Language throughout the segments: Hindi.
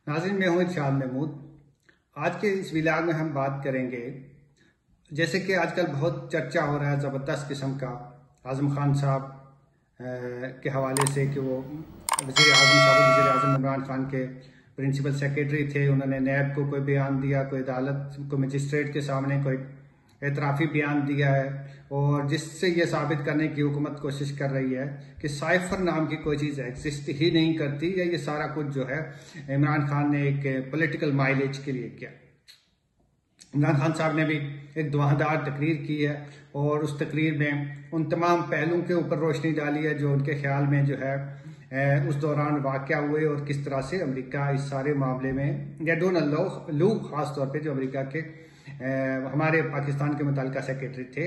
नाज़रीन, मैं हूं इरशाद महमूद। आज के इस व्लॉग में हम बात करेंगे, जैसे कि आजकल बहुत चर्चा हो रहा है ज़बरदस्त किस्म का आज़म खान साहब के हवाले से कि वो वज़ीर आज़म इमरान खान के प्रिंसिपल सेक्रेटरी थे। उन्होंने नैब को कोई बयान दिया, कोई अदालत को मजिस्ट्रेट के सामने कोई एतराफ़ी बयान दिया है, और जिससे ये साबित करने की हुकूमत कोशिश कर रही है कि साइफर नाम की कोई चीज़ एग्जिस्ट ही नहीं करती, या ये सारा कुछ जो है इमरान खान ने एक पॉलिटिकल माइलेज के लिए किया। इमरान खान साहब ने भी एक धुआंधार तकरीर की है और उस तकरीर में उन तमाम पहलुओं के ऊपर रोशनी डाली है जो उनके ख्याल में जो है उस दौरान वाक़या हुए, और किस तरह से अमेरिका इस सारे मामले में, या डोनाल्ड लू ख़ास तौर पे जो अमेरिका के हमारे पाकिस्तान के मुतल्लिका सेक्रेटरी थे,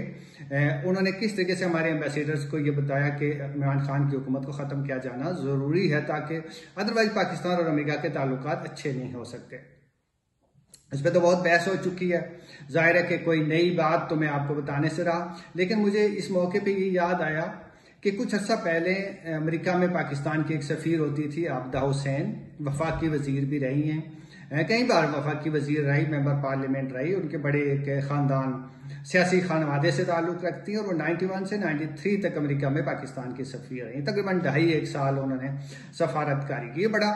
उन्होंने किस तरीके से हमारे एम्बेसडर्स को ये बताया कि इमरान खान की हुकूमत को ख़त्म किया जाना ज़रूरी है, ताकि अदरवाइज पाकिस्तान और अमेरिका के ताल्लुकात अच्छे नहीं हो सकते। इस पर तो बहुत बहस हो चुकी है, जाहिर है कि कोई नई बात तो मैं आपको बताने से रहा, लेकिन मुझे इस मौके पे ये याद आया कि कुछ अर्सा पहले अमेरिका में पाकिस्तान की एक सफ़ीर होती थी आबिदा हुसैन, वफाकी वज़ीर भी रही हैं, कई बार वफाकी वज़ीर रही, मेंबर पार्लियामेंट रही। उनके बड़े एक ख़ानदान सियासी खानवादे से ताल्लुक़ रखती हैं, और वो 91 से 93 तक अमेरिका में पाकिस्तान की सफ़ीर रही। तकरीबन 2.5 साल उन्होंने सफारतकारी की। बड़ा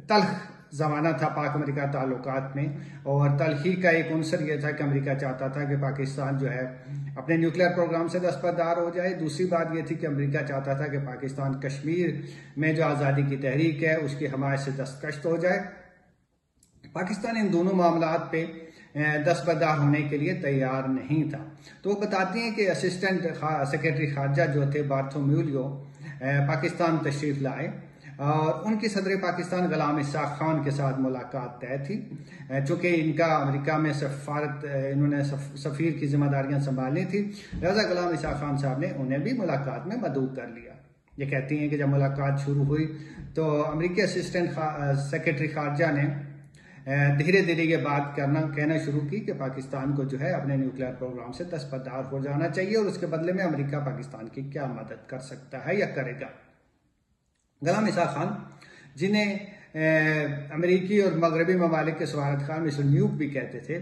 तल्ख ज़माना था पाक अमेरिका ताल्लुकात में, और तलखी का एक अंसर यह था कि अमेरिका चाहता था कि पाकिस्तान जो है अपने न्यूक्लियर प्रोग्राम से दस्तबरदार हो जाए। दूसरी बात यह थी कि अमेरिका चाहता था कि पाकिस्तान कश्मीर में जो आज़ादी की तहरीक है उसकी हमायत से दस्तकश हो जाए। पाकिस्तान इन दोनों मामलात पे दस्तबरदार होने के लिए तैयार नहीं था। तो वो बताती हैं कि असिस्टेंट सेक्रेटरी खारजा जो थे बार्थोम्यूलियो पाकिस्तान तशरीफ़ लाए, और उनकी सदर पाकिस्तान गुलाम इसाक खान के साथ मुलाकात तय थी। चूँकि इनका अमेरिका में इन्होंने सफ़ीर की जिम्मेदारियां संभालनी थी, लिहाजा गुलाम इसाक खान साहब ने उन्हें भी मुलाकात में मदऊ कर लिया। ये कहती हैं कि जब मुलाकात शुरू हुई तो अमेरिकी असिस्टेंट सेक्रेटरी खारजा ने धीरे धीरे ये बात कहना शुरू की कि पाकिस्तान को जो है अपने न्यूक्लियर प्रोग्राम से दस्तबरदार हो जाना चाहिए, और उसके बदले में अमेरिका पाकिस्तान की क्या मदद कर सकता है या करेगा। गुलाम इसाक खान, जिन्हें अमेरिकी और मगरबी ममालिक के सफारत खान मिस्टर न्यूक भी कहते थे,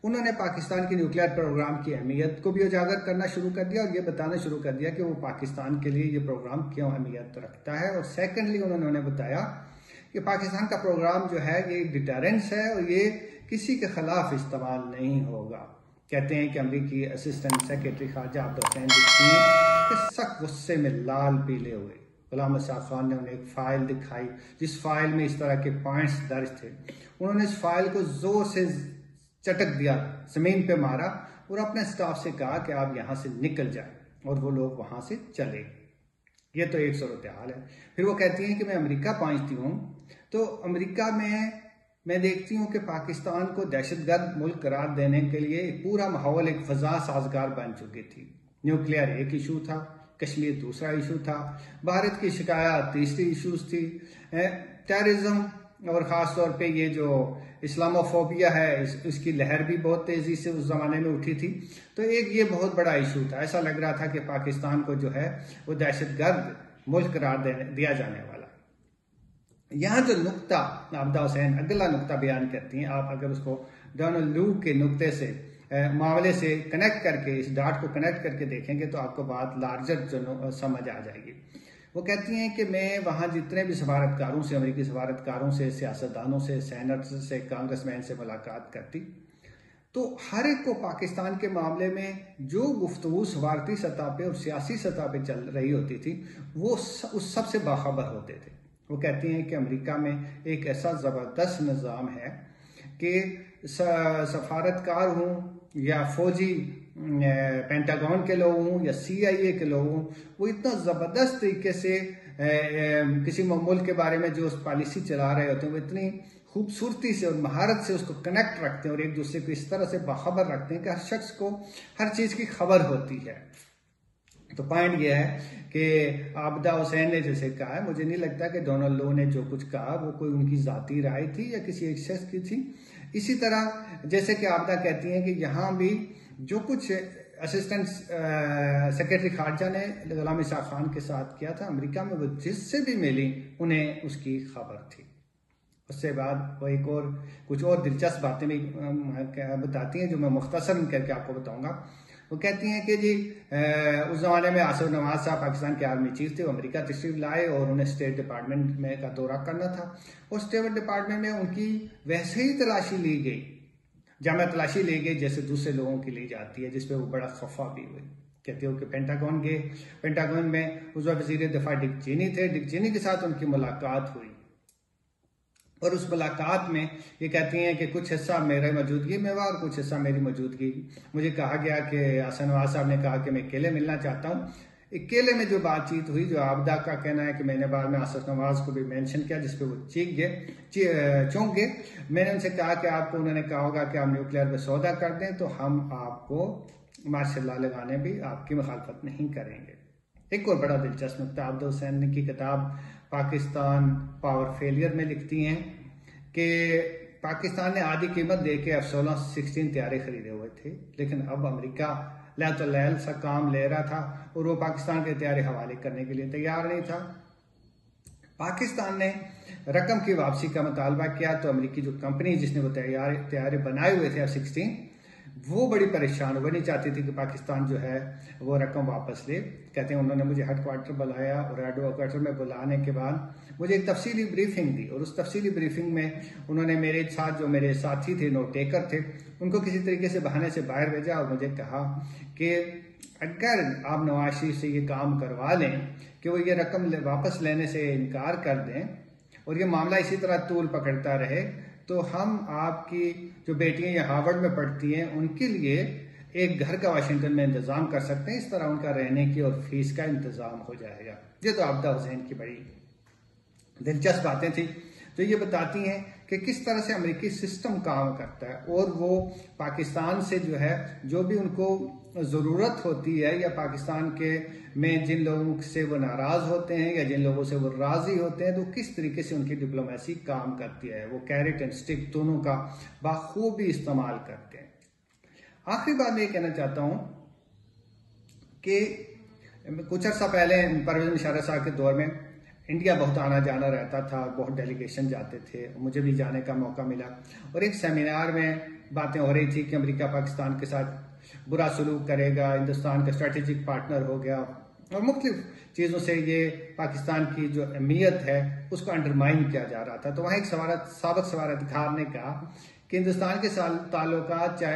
उन्होंने पाकिस्तान के न्यूक्लियर प्रोग्राम की अहमियत को भी उजागर करना शुरू कर दिया, और ये बताना शुरू कर दिया कि वो पाकिस्तान के लिए ये प्रोग्राम क्यों अहमियत रखता है। और सेकेंडली उन्होंने बताया कि पाकिस्तान का प्रोग्राम जो है ये डिटरेंस है, और ये किसी के खिलाफ इस्तेमाल नहीं होगा। कहते हैं कि अमेरिकी असिस्टेंट सेक्रेटरी खारजा आबिदा हुसैन दिखती हैं कि सख्त गुस्से में लाल पीले हुए। गुलाम इसाक खान ने उन्हें एक फ़ाइल दिखाई जिस फाइल में इस तरह के पॉइंट्स दर्ज थे। उन्होंने इस फाइल को जोर से चटक दिया, ज़मीन पे मारा, और अपने स्टाफ से कहा कि आप यहाँ से निकल जाए, और वो लोग वहाँ से चले। ये तो एक सूरत हाल है। फिर वो कहती हैं कि मैं अमेरिका पहुँचती हूँ तो अमेरिका में मैं देखती हूँ कि पाकिस्तान को दहशतगर्द मुल्क करार देने के लिए एक पूरा माहौल, एक फ़ज़ा साजगार बन चुकी थी। न्यूक्लियर एक इशू था, कश्मीर दूसरा इशू था, भारत की शिकायत तीसरी इशूज थी, टेररिज्म और ख़ास तौर पे ये जो इस्लामोफोबिया है इसकी लहर भी बहुत तेज़ी से उस ज़माने में उठी थी। तो एक ये बहुत बड़ा इशू था। ऐसा लग रहा था कि पाकिस्तान को जो है वो दहशतगर्द मुल्क करार दिया जाने वाला। यहाँ जो नुक्ता आबिदा हुसैन अगला नुक्ता बयान करती हैं, आप अगर उसको डोनाल्ड लू के नुक्ते से मामले से कनेक्ट करके, इस डाट को कनेक्ट करके देखेंगे तो आपको बात लार्जर जो समझ आ जाएगी। वो कहती हैं कि मैं वहाँ जितने भी सफारतकारों से, अमेरिकी सफारतकारों से, सियासतदानों से, सेनेटर्स से, कांग्रेसमैन से मुलाकात करती, तो हर एक को पाकिस्तान के मामले में जो गुफ्तगू सफारती सतह पे और सियासी सतह पे चल रही होती थी वो उस सब से बाखबर होते थे। वो कहती हैं कि अमेरिका में एक ऐसा ज़बरदस्त निज़ाम है कि सफारतकार हों या फौजी पेंटागन के लोग हों या CIA के लोग हों, वो इतना ज़बरदस्त तरीके से किसी मुल्क के बारे में जो उस पॉलिसी चला रहे होते हैं वो इतनी खूबसूरती से और महारत से उसको कनेक्ट रखते हैं, और एक दूसरे को इस तरह से बाखबर रखते हैं कि हर शख्स को हर चीज़ की खबर होती है। तो पॉइंट यह है कि आबिदा हुसैन ने जैसे कहा है, मुझे नहीं लगता कि डोनाल्ड लो ने जो कुछ कहा वो कोई उनकी ज़ाती राय थी या किसी एक शख्स की थी। इसी तरह जैसे कि आबिदा कहती हैं कि यहाँ भी जो कुछ असिस्टेंट सेक्रेटरी खारजा ने गुलाम इसाक खान के साथ किया था अमेरिका में, वो जिससे भी मिली उन्हें उसकी खबर थी। उससे बाद वो एक और कुछ और दिलचस्प बातें भी बताती हैं जो मैं मुख्तसर करके आपको बताऊंगा। वो कहती हैं कि जी उस ज़माने में आसिफ नवाज साहब पाकिस्तान के आर्मी चीफ थे, वो अमेरिका तशरीफ लाए और उन्हें स्टेट डिपार्टमेंट में का दौरा करना था। और स्टेट डिपार्टमेंट में उनकी वैसे ही तलाशी ली गई, जामा तलाशी ली गई जैसे दूसरे लोगों की ली जाती है, जिसपे वो बड़ा खफा भी हुए। कहते हो कि पेंटागन गए, पेंटागन में उस वक्त वज़ीर दिफा डिक चेनी थे, डिक चेनी के साथ उनकी मुलाकात हुई और उस मुलाकात में ये कहती हैं कि कुछ हिस्सा मेरे मौजूदगी में हुआ और कुछ हिस्सा मेरी मौजूदगी। मुझे कहा गया कि आसिफ नवाज साहब ने कहा कि मैं अकेले मिलना चाहता हूँ। अकेले में जो बातचीत हुई, जो आबदा का कहना है कि मैंने बाद में आसिफ नवाज को भी मेंशन किया, जिसपे वो चौंक गए। मैंने उनसे कहा कि आपको, उन्होंने कहा होगा कि आप न्यूक्लियर पे सौदा कर दें तो हम आपको मार्शल लॉ लगाने भी आपकी मुखालफत नहीं करेंगे। एक और बड़ा दिलचस्प नुकता आबदा हुसैन की किताब पाकिस्तान पावर फेलियर में लिखती हैं कि पाकिस्तान ने आधी कीमत दे के F-16 तैयारे खरीदे हुए थे, लेकिन अब अमेरिका लैल सा काम ले रहा था और वो पाकिस्तान के तैयारे हवाले करने के लिए तैयार नहीं था। पाकिस्तान ने रकम की वापसी का मुतालबा किया तो अमेरिकी जो कंपनी जिसने वो तैयारे बनाए हुए थे F-16, वो बड़ी परेशान, वो नहीं चाहती थी कि पाकिस्तान जो है वो रकम वापस ले। कहते हैं उन्होंने मुझे हेडक्वार्टर बुलाया और हेडक्वार्टर में बुलाने के बाद मुझे एक तफसीली ब्रीफिंग दी और उस तफसीली ब्रीफिंग में उन्होंने मेरे साथ जो मेरे साथी थे, नोट टेकर थे, उनको किसी तरीके से बहाने से बाहर भेजा और मुझे कहा कि अगर आप नवाज शरीफ से ये काम करवा लें कि वो ये रकम वापस लेने से इनकार कर दें और ये मामला इसी तरह तूल पकड़ता रहे, तो हम आपकी जो बेटियां यहाँ हार्वर्ड में पढ़ती हैं उनके लिए एक घर का वाशिंगटन में इंतजाम कर सकते हैं, इस तरह उनका रहने की और फीस का इंतजाम हो जाएगा। ये तो आबदा हुसैन की बड़ी दिलचस्प बातें थी जो ये बताती हैं कि किस तरह से अमेरिकी सिस्टम काम करता है और वो पाकिस्तान से जो है जो भी उनको ज़रूरत होती है या पाकिस्तान के में जिन लोगों से वो नाराज़ होते हैं या जिन लोगों से वो राज़ी होते हैं, तो किस तरीके से उनकी डिप्लोमेसी काम करती है। वो कैरेट एंड स्टिक दोनों का बाखूबी इस्तेमाल करते हैं। आखिरी बात मैं ये कहना चाहता हूँ कि कुछ अर्सा पहले परवेज़ मुशर्रफ साहब के दौर में इंडिया बहुत आना जाना रहता था, बहुत डेलीगेशन जाते थे, मुझे भी जाने का मौका मिला और एक सेमिनार में बातें हो रही थी कि अमेरिका पाकिस्तान के साथ बुरा सलूक करेगा, हिंदुस्तान का स्ट्रेटेजिक पार्टनर हो गया और मुख्तलिफ चीज़ों से ये पाकिस्तान की जो अहमियत है उसको अंडरमाइन किया जा रहा था। तो वहाँ एक साबिक सवारतकार ने कहा कि हिंदुस्तान के ताल्लुकात चाहे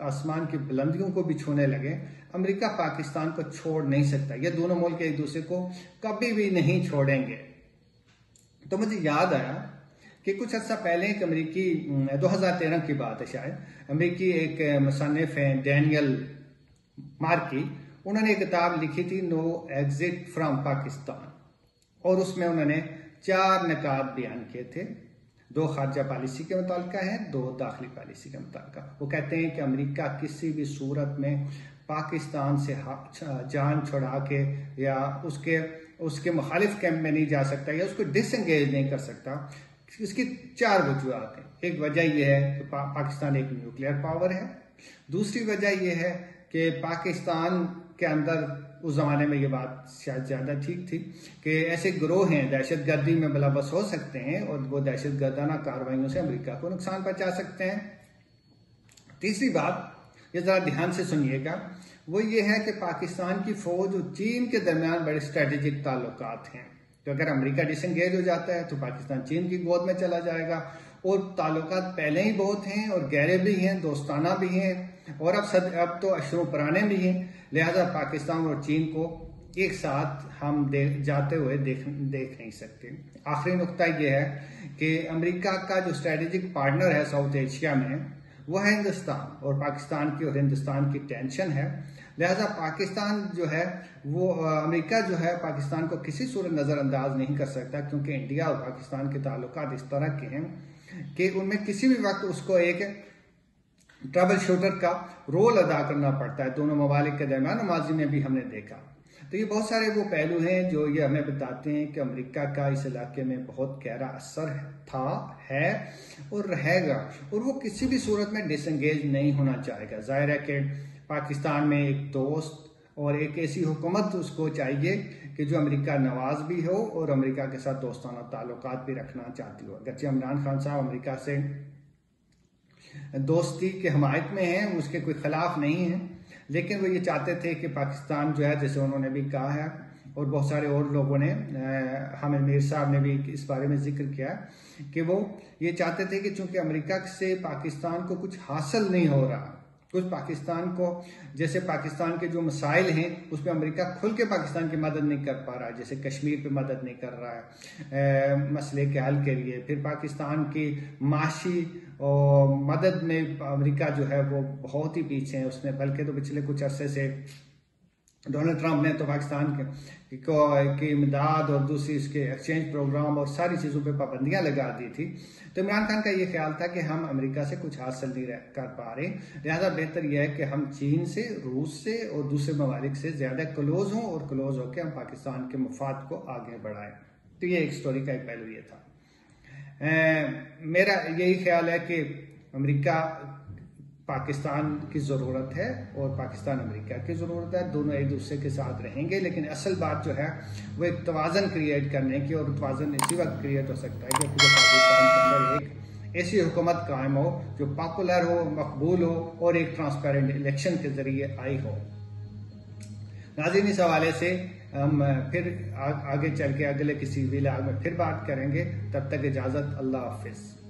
आसमान की बुलंदियों को भी छूने लगे, अमेरिका पाकिस्तान को छोड़ नहीं सकता, ये दोनों मुल्क एक दूसरे को कभी भी नहीं छोड़ेंगे। तो मुझे याद आया कि कुछ अर्सा पहले एक अमेरिकी 2013 की बात है शायद, अमेरिकी एक मुसन्निफ हैं डैनियल मार्की, उन्होंने एक किताब लिखी थी नो एग्जिट फ्रॉम पाकिस्तान और उसमें उन्होंने 4 निकात बयान किए थे। 2 खारजा पॉलिसी के मुताल्लिक़ है, 2 दाखिली पॉलिसी के मुताल्लिक़। वो कहते हैं कि अमेरिका किसी भी सूरत में पाकिस्तान से जान छुड़ा के या उसके मुखालिफ कैंप में नहीं जा सकता या उसको डिसएंगेज नहीं कर सकता। इसकी 4 वजूहत हैं। एक वजह यह है कि पाकिस्तान एक न्यूक्लियर पावर है। दूसरी वजह यह है कि पाकिस्तान के अंदर उस जमाने में ये बात शायद ज्यादा ठीक थी कि ऐसे गिरोह हैं दहशत गर्दी में बलाबस हो सकते हैं और वो दहशत गर्दाना कार्रवाइयों से अमेरिका को नुकसान पहुंचा सकते हैं। तीसरी बात, ये जरा ध्यान से सुनिएगा, वो ये है कि पाकिस्तान की फौज और चीन के दरमियान बड़े स्ट्रेटेजिक ताल्लुकात हैं। तो अगर अमेरिका डिसएंगेज हो जाता है तो पाकिस्तान चीन की गोद में चला जाएगा और ताल्लुकात पहले ही बहुत हैं और गहरे भी हैं, दोस्ताना भी हैं और अब तो अशरों पुराने भी हैं। लिहाजा पाकिस्तान और चीन को एक साथ हम जाते हुए देख नहीं सकते। आखिरी नुकता यह है कि अमेरिका का जो स्ट्रेटेजिक पार्टनर है साउथ एशिया में वो है हिंदुस्तान और पाकिस्तान की और हिंदुस्तान की टेंशन है। लिहाजा पाकिस्तान जो है वो अमेरिका जो है पाकिस्तान को किसी सूरत नज़रअंदाज नहीं कर सकता, क्योंकि इंडिया और पाकिस्तान के ताल्लुकात इस तरह के हैं कि उनमें किसी भी वक्त उसको एक ट्रबल शूटर का रोल अदा करना पड़ता है। दोनों ममालिक के दरमियान माजी में भी हमने देखा। तो ये बहुत सारे वो पहलू हैं जो ये हमें बताते हैं कि अमेरिका का इस इलाके में बहुत गहरा असर था, है और रहेगा और वो किसी भी सूरत में डिसएंगेज नहीं होना चाहेगा। जाहिर है कि पाकिस्तान में एक दोस्त और एक ऐसी हुकूमत उसको चाहिए कि जो अमेरिका नवाज भी हो और अमेरिका के साथ दोस्ताना ताल्लुकात भी रखना चाहती हो। अगरचे इमरान खान साहब अमेरिका से दोस्ती के हमायत में हैं, उसके कोई खिलाफ नहीं है, लेकिन वो ये चाहते थे कि पाकिस्तान जो है, जैसे उन्होंने भी कहा है और बहुत सारे और लोगों ने, हामिद मीर साहब ने भी इस बारे में जिक्र किया कि वो ये चाहते थे कि चूंकि अमेरिका से पाकिस्तान को कुछ हासिल नहीं हो रहा, कुछ पाकिस्तान को, जैसे पाकिस्तान के जो मसाइल हैं उसमें अमेरिका खुल के पाकिस्तान की मदद नहीं कर पा रहा है, जैसे कश्मीर पे मदद नहीं कर रहा है मसले के हल के लिए, फिर पाकिस्तान की माशी और मदद में अमेरिका जो है वो बहुत ही पीछे है उसमें, बल्कि तो पिछले कुछ अरसे से डोनाल्ड ट्रंप ने तो पाकिस्तान की इमदाद और दूसरी इसके एक्सचेंज प्रोग्राम और सारी चीज़ों पे पाबंदियां लगा दी थी। तो इमरान खान का ये ख्याल था कि हम अमेरिका से कुछ हासिल नहीं कर पा रहे, लिहाजा बेहतर यह है कि हम चीन से, रूस से और दूसरे ममालिक से ज़्यादा क्लोज हों और क्लोज होकर हम पाकिस्तान के मफाद को आगे बढ़ाएं। तो ये एक स्टोरी का एक पहलू ये था। मेरा यही ख्याल है कि अमेरिका पाकिस्तान की ज़रूरत है और पाकिस्तान अमेरिका की ज़रूरत है, दोनों एक दूसरे के साथ रहेंगे, लेकिन असल बात जो है वो एक तवाज़न क्रिएट करने की, और तवाज़न इसी वक्त क्रिएट हो सकता है कि पूरे पाकिस्तान के अंदर एक ऐसी हुकूमत कायम हो जो पॉपुलर हो, मकबूल हो और एक ट्रांसपेरेंट इलेक्शन के ज़रिए आई हो। नाज़रीन, इस हवाले से हम फिर आगे चल के अगले किसी व्लॉग में फिर बात करेंगे। तब तक इजाज़त, अल्लाह हाफिज़।